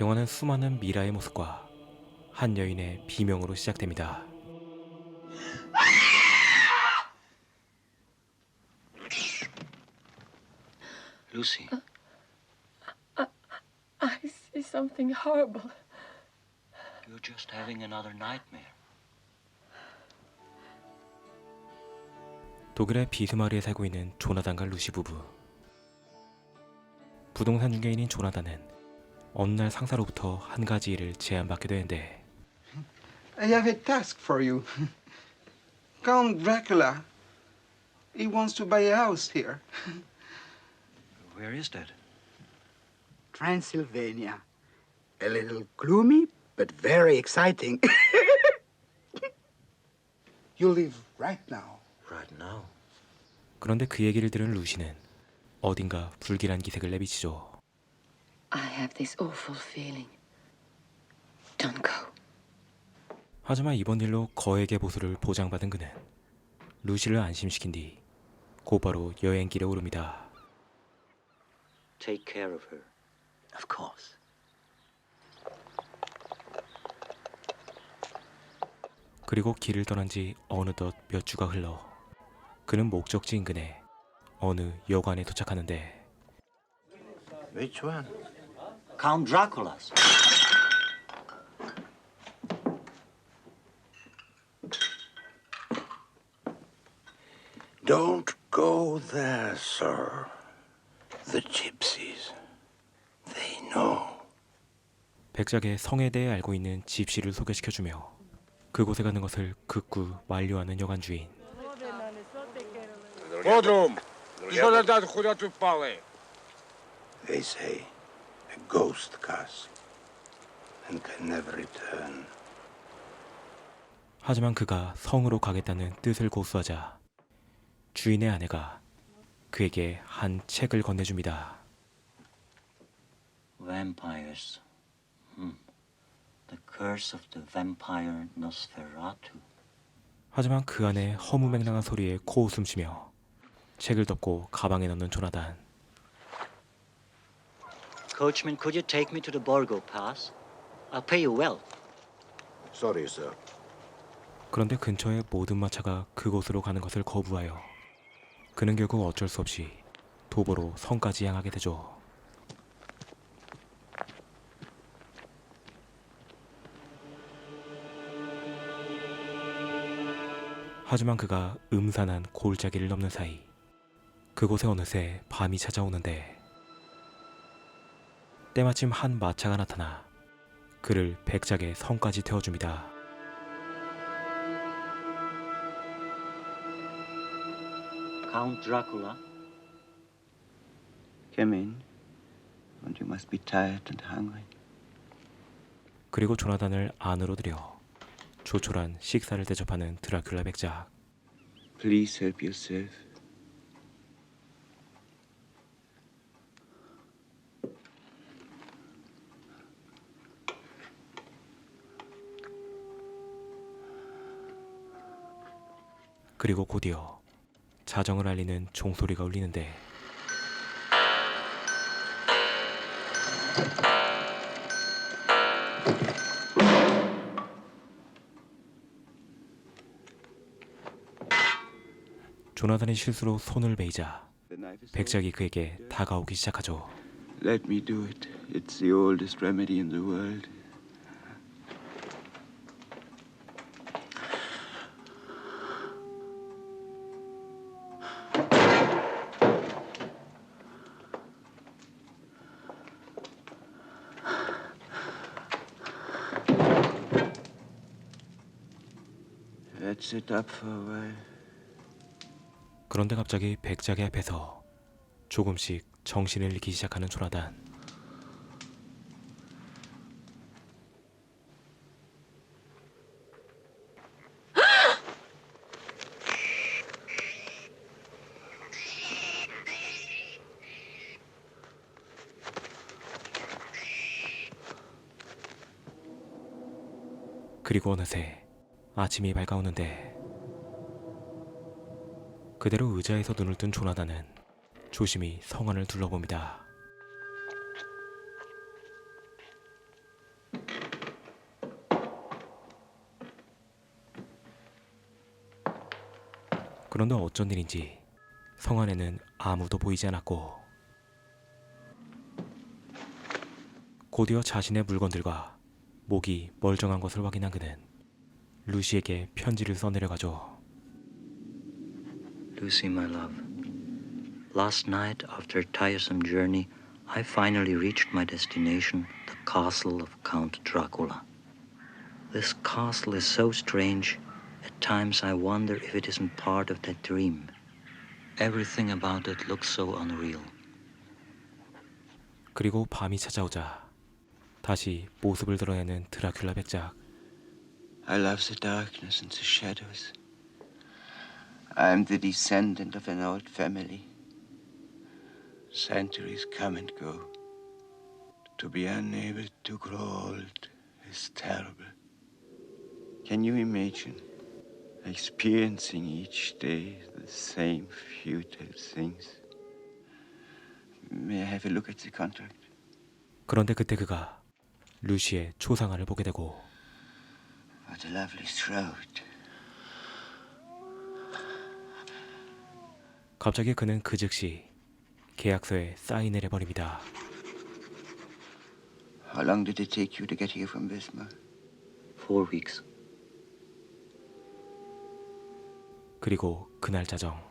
영화는 수많은 미라의 모습과 한 여인의 비명으로 시작됩니다. Lucy. I see something horrible. You're just having another nightmare. 독일의 비스마르에 살고 있는 조나단과 루시 부부. 부동산 중개인인 조나단은 어느 날 상사로부터 한 가지 일을 제안받게 되는데 I have a task for you. Count Dracula. He wants to buy a house here. Where is that? Transylvania. A little gloomy, but very exciting. You live right now. Right now. 그런데 그 얘기를 들은 루시는 어딘가 불길한 기색을 내비치죠. I have this awful feeling. Don't go. 하지만 이번 일로 거액의 보수를 보장받은 그는 루시를 안심시킨 뒤 곧바로 여행길에 오릅니다. Take care of her. Of course. 그리고 길을 떠난 지 어느덧 몇 주가 흘러 그는 목적지 인근에 어느 여관에 도착하는데 Which one? Count Dracula's. Don't go there, sir. The gypsies. They know. 백작의 성에 대해 알고 있는 집시를 소개시켜주며 그곳에 가는 것을 극구 완료하는 여관 주인. Бодрум! Что назад куда тут палы? They say a ghost castle and can never return. 하지만 그가 성으로 가겠다는 뜻을 고수하자 주인의 아내가 그에게 한 책을 건네줍니다. Vampires. The Curse of the Vampire Nosferatu. 하지만 그 안에 허무맹랑한 소리에 코웃음치며 책을 덮고 가방에 넣는 조나단. Coachman, could you take me to the Borgo Pass? I'll pay you well. Sorry, sir. 그런데 근처의 모든 마차가 그곳으로 가는 것을 거부하여 그는 결국 어쩔 수 없이 도보로 성까지 향하게 되죠. 하지만 그가 음산한 골짜기를 넘는 사이 그곳에 어느새 밤이 찾아오는데 때마침 한 마차가 나타나 그를 백작의 성까지 태워줍니다. Count Dracula. Come in. And you must be tired and hungry. 그리고 조나단을 안으로 들여 조촐한 식사를 대접하는 드라큘라 백작. Please help yourself. 그리고 곧이어 자정을 알리는 종소리가 울리는데 조나단의 실수로 손을 베이자 백작이 그에게 다가오기 시작하죠. Let me do it. It's the oldest remedy in the world. Let's sit up for a while. 그런데 갑자기 백작의 앞에서 조금씩 정신을 잃기 시작하는 조나단. 그리고 어느새 아침이 밝아오는데 그대로 의자에서 눈을 뜬 조나단은 조심히 성안을 둘러봅니다. 그런데 어쩐 일인지 성 안에는 아무도 보이지 않았고 곧이어 자신의 물건들과 목이 멀쩡한 것을 확인한 그는 루시에게 편지를 써내려가죠. Lucy, my love. Last night, after a tiresome journey, I finally reached my destination, the castle of Count Dracula. This castle is so strange, at times I wonder if it isn't part of that dream. Everything about it looks so unreal. 그리고 밤이 찾아오자 다시 모습을 드러내는 드라큘라 백작. I love the darkness and the shadows. I am the descendant of an old family. Centuries come and go. To be unable to grow old is terrible. Can you imagine experiencing each day the same futile things? May I have a look at the contract? 그런데 그때 그가 루시의 초상화를 보게 되고 What a lovely throat. 갑자기 그는 그 즉시 계약서에 사인을 해버립니다. How long did it take you to get here from Wismar? 4 weeks. 그리고 그날 자정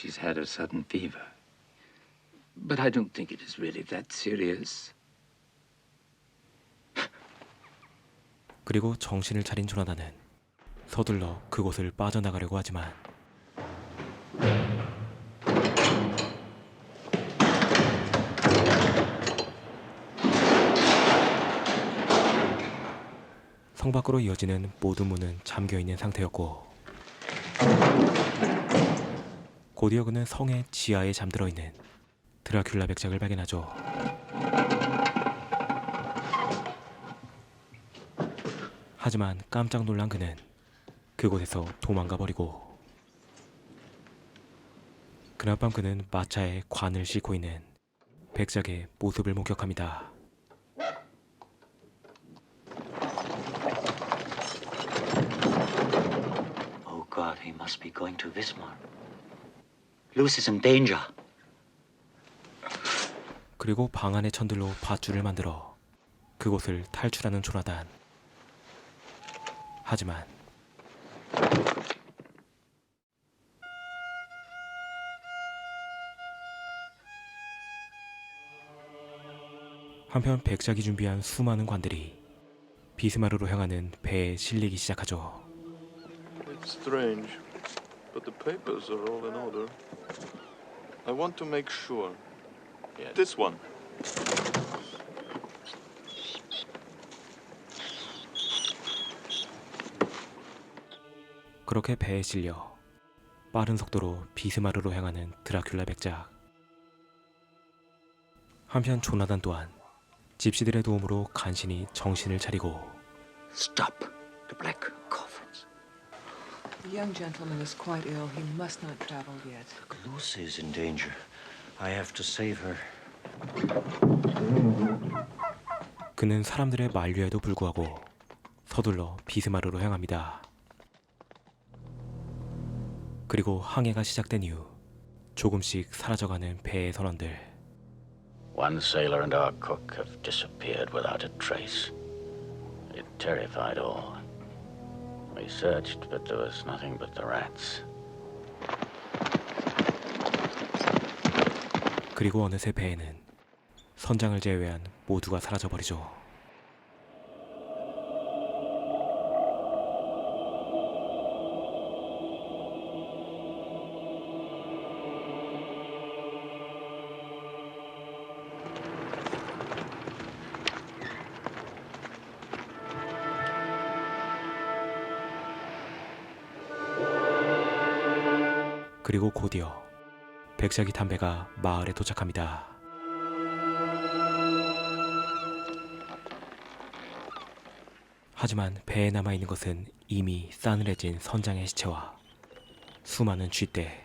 She's had a sudden fever. But I don't think it is really that serious. 그리고 정신을 차린 조나단은 서둘러 그곳을 빠져나가려고 하지만 성 밖으로 이어지는 모든 문은 잠겨있는 상태였고 곧이어 그는 성의 지하에 잠들어 있는 드라큘라 백작을 발견하죠. 하지만 깜짝 놀란 그는 그곳에서 도망가 버리고 그날 밤 그는 마차에 관을 싣고 있는 백작의 모습을 목격합니다. Oh God, he must be going to Wismar. Lucy's in danger. 그리고 방 안의 천들로 밧줄을 만들어 그곳을 탈출하는 조나단. 하지만 한편 백작이 준비한 수많은 관들이 비스마르로 향하는 배에 실리기 시작하죠. It's strange, but the papers are all in order. I want to make sure. This one. 그렇게 배에 실려 빠른 속도로 비스마르로 향하는 드라큘라 백작. 한편 조나단 또한 집시들의 도움으로 간신히 정신을 차리고 Stop the black coffins. The young gentleman is quite ill. He must not travel yet. Lucy is in danger. I have to save her. 그는 사람들의 만류에도 불구하고 서둘러 비스마르로 향합니다. 그리고 항해가 시작된 이후 조금씩 사라져가는 배의 선원들. One sailor and our cook have disappeared without a trace. It terrified all. We searched, but there was nothing but the rats. 그리고 어느새 배에는 선장을 제외한 모두가 사라져버리죠. 그리고 곧이어 백작이 탄 배가 마을에 도착합니다. 하지만 배에 남아있는 것은 이미 싸늘해진 선장의 시체와 수많은 쥐떼.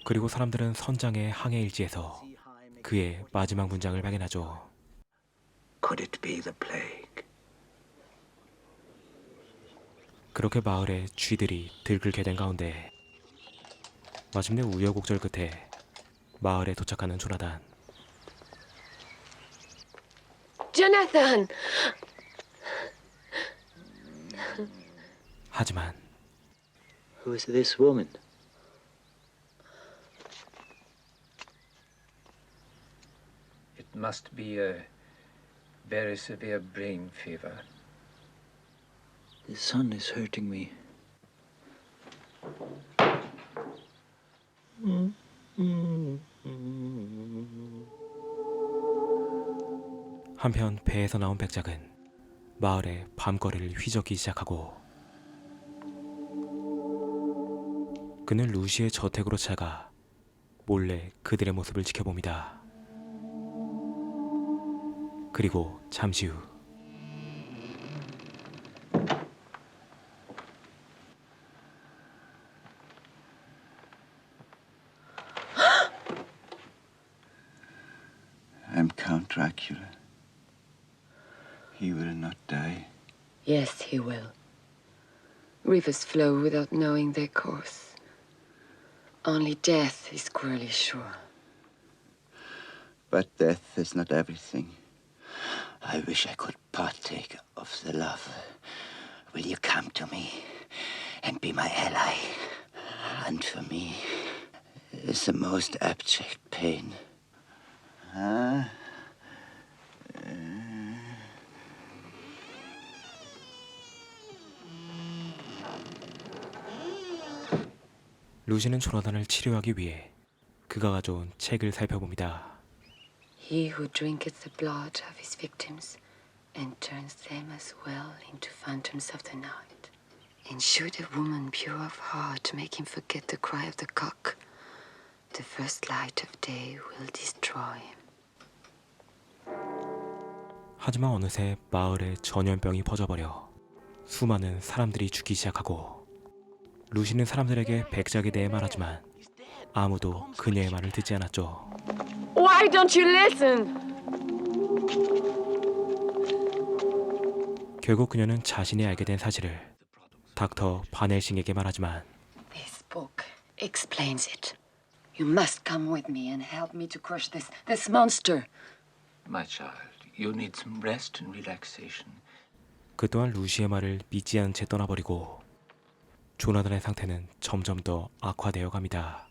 그리고 사람들은 선장의 항해일지에서 그의 마지막 문장을 발견하죠. Could it be the plague? 그렇게 마을에 쥐들이 들끓게 된 가운데 마침내 우여곡절 끝에 마을에 도착하는 조나단. Jonathan! 하지만 Who is this woman? It must be a very severe brain fever. The sun is hurting me. 한편 배에서 나온 백작은 마을의 밤거리를 휘젓기 시작하고 그는 루시의 저택으로 찾아가 몰래 그들의 모습을 지켜봅니다. 그리고 잠시 후 I'm Count Dracula. He will not die. Yes, he will. Rivers flow without knowing their course. Only death is cruelly sure. But death is not everything. I wish I could partake of the love. Will you come to me and be my ally? And for me is the most abject pain. Huh? 루시는 조나단을 치료하기 위해 그가 가져온 책을 살펴봅니다. He who drinketh the blood of his victims and turns them as well into phantoms of the night. And should a woman pure of heart make him forget the cry of the cock, the first light of day will destroy him. 하지만 어느새 마을에 전염병이 퍼져버려 수많은 사람들이 죽기 시작하고 루시는 사람들에게 백작에 대해 말하지만 아무도 그녀의 말을 듣지 않았죠. Why don't you listen? 결국 그녀는 자신이 알게 된 사실을 닥터 바넬싱에게 말하지만 This book explains it. You must come with me and help me to crush this monster. My child, you need some rest and relaxation. 그 또한 루시의 말을 믿지 않은 채 떠나버리고 조나단의 상태는 점점 더 악화되어 갑니다.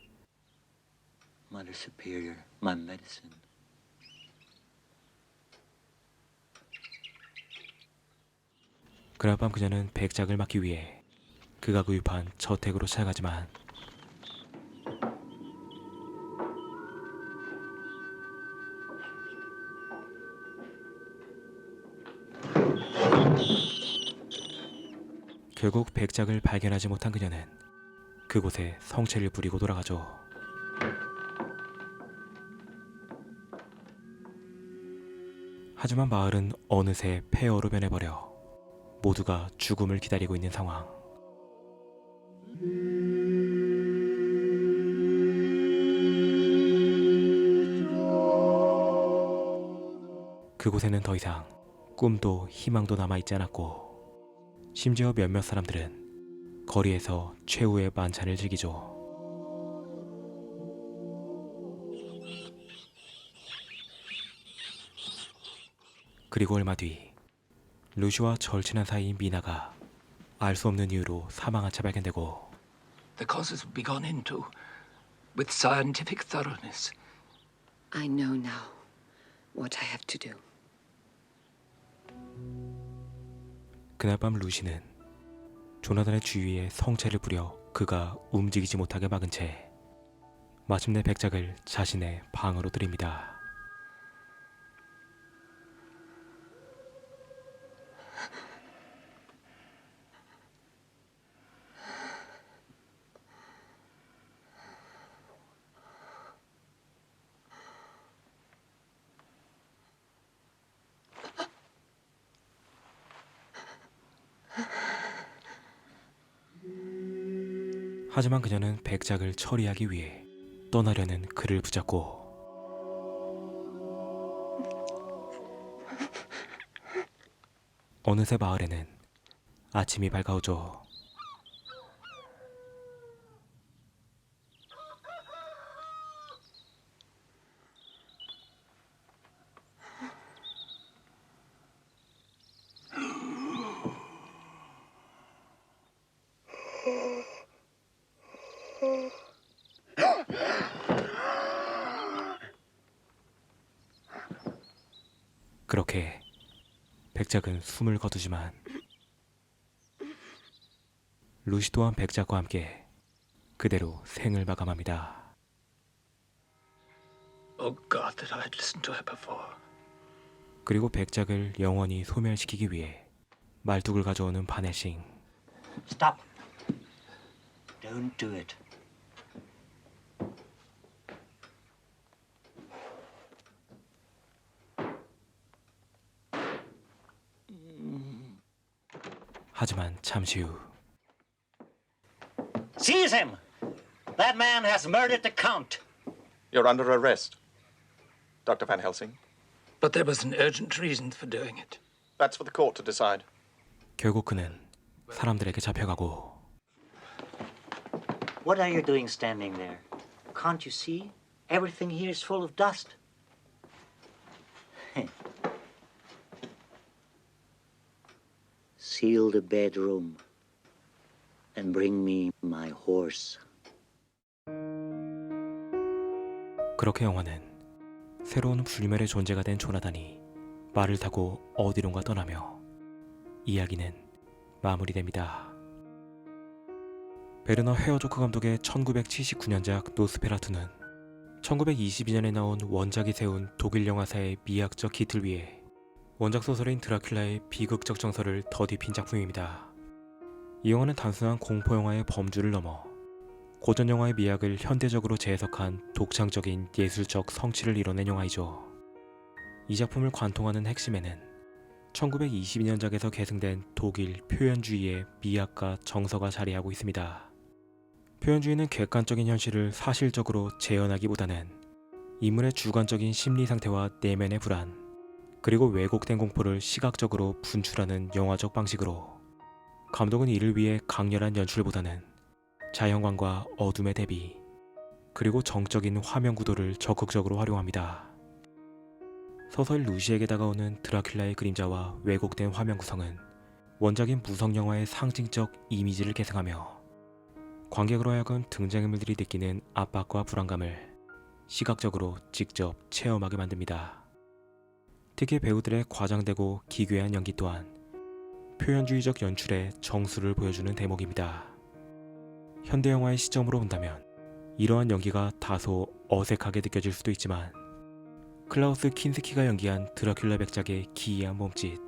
Mother Superior, my medicine. 그날 밤 그녀는 백작을 막기 위해 그가 구입한 저택으로 찾아가지만 결국 백작을 발견하지 못한 그녀는 그곳에 성체를 부리고 돌아가죠. 하지만 마을은 어느새 폐허로 변해버려 모두가 죽음을 기다리고 있는 상황. 그곳에는 더 이상 꿈도 희망도 남아있지 않았고 심지어 몇몇 사람들은 거리에서 최후의 만찬을 즐기죠. 그리고 얼마 뒤 루시와 절친한 사이인 미나가 알 수 없는 이유로 사망한 채 발견되고 The causes will be gone into with scientific thoroughness. I know now what I have to do. 그날 밤 루시는 조나단의 주위에 성체를 부려 그가 움직이지 못하게 막은 채 마침내 백작을 자신의 방으로 들입니다. 하지만 그녀는 백작을 처리하기 위해 떠나려는 그를 붙잡고 어느새 마을에는 아침이 밝아오죠. 그렇게 백작은 숨을 거두지만 루시 또한 백작과 함께 그대로 생을 마감합니다. Oh God, that I'd listened to her before. 그리고 백작을 영원히 소멸시키기 위해 말뚝을 가져오는 바네싱. Stop. Don't do it. 하지만 잠시 후 Seize him! That man has murdered the Count. You're under arrest, Dr. Van Helsing. But there was an urgent reason for doing it. That's for the court to decide. 결국 그는 사람들에게 잡혀가고 What are you doing standing there? Can't you see? Everything here is full of dust. Seal the bedroom and bring me my horse. 그렇게 영화는 새로운 불멸의 존재가 된 조나단이 말을 타고 어디론가 떠나며 이야기는 마무리됩니다. 베르너 헤어조크 감독의 1979년작 노스페라투는 1922년에 나온 원작이 세운 독일 영화사의 미학적 히트를 위해 원작 소설인 드라큘라의 비극적 정서를 더딥힌 작품입니다. 이 영화는 단순한 공포영화의 범주를 넘어 고전 영화의 미학을 현대적으로 재해석한 독창적인 예술적 성취를 이뤄낸 영화이죠. 이 작품을 관통하는 핵심에는 1922년작에서 계승된 독일 표현주의의 미학과 정서가 자리하고 있습니다. 표현주의는 객관적인 현실을 사실적으로 재현하기보다는 인물의 주관적인 심리 상태와 내면의 불안, 그리고 왜곡된 공포를 시각적으로 분출하는 영화적 방식으로 감독은 이를 위해 강렬한 연출보다는 자연광과 어둠의 대비, 그리고 정적인 화면 구도를 적극적으로 활용합니다. 서서히 루시에게 다가오는 드라큘라의 그림자와 왜곡된 화면 구성은 원작인 무성 영화의 상징적 이미지를 계승하며 관객으로 하여금 등장인물들이 느끼는 압박과 불안감을 시각적으로 직접 체험하게 만듭니다. 특히 배우들의 과장되고 기괴한 연기 또한 표현주의적 연출의 정수를 보여주는 대목입니다. 현대영화의 시점으로 본다면 이러한 연기가 다소 어색하게 느껴질 수도 있지만 클라우스 킨스키가 연기한 드라큘라 백작의 기이한 몸짓,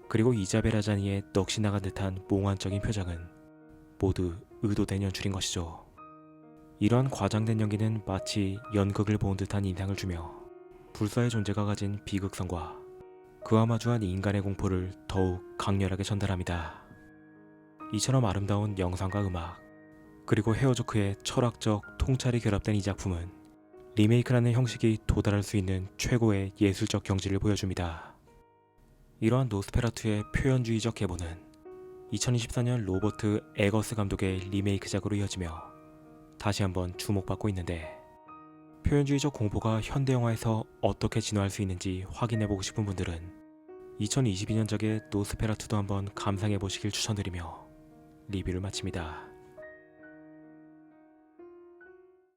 그리고 이자벨 자니의 넋이 나간 듯한 몽환적인 표정은 모두 의도된 연출인 것이죠. 이러한 과장된 연기는 마치 연극을 본 듯한 인상을 주며 불사의 존재가 가진 비극성과 그와 마주한 인간의 공포를 더욱 강렬하게 전달합니다. 이처럼 아름다운 영상과 음악, 그리고 헤어조크의 철학적 통찰이 결합된 이 작품은 리메이크라는 형식이 도달할 수 있는 최고의 예술적 경지를 보여줍니다. 이러한 노스페라투의 표현주의적 계보는 2024년 로버트 에거스 감독의 리메이크작으로 이어지며 다시 한번 주목받고 있는데, 표현주의적 공포가 현대영화에서 어떻게 진화할 수 있는지 확인해보고 싶은 분들은 2022년작의 노스페라투도 한번 감상해보시길 추천드리며 리뷰를 마칩니다.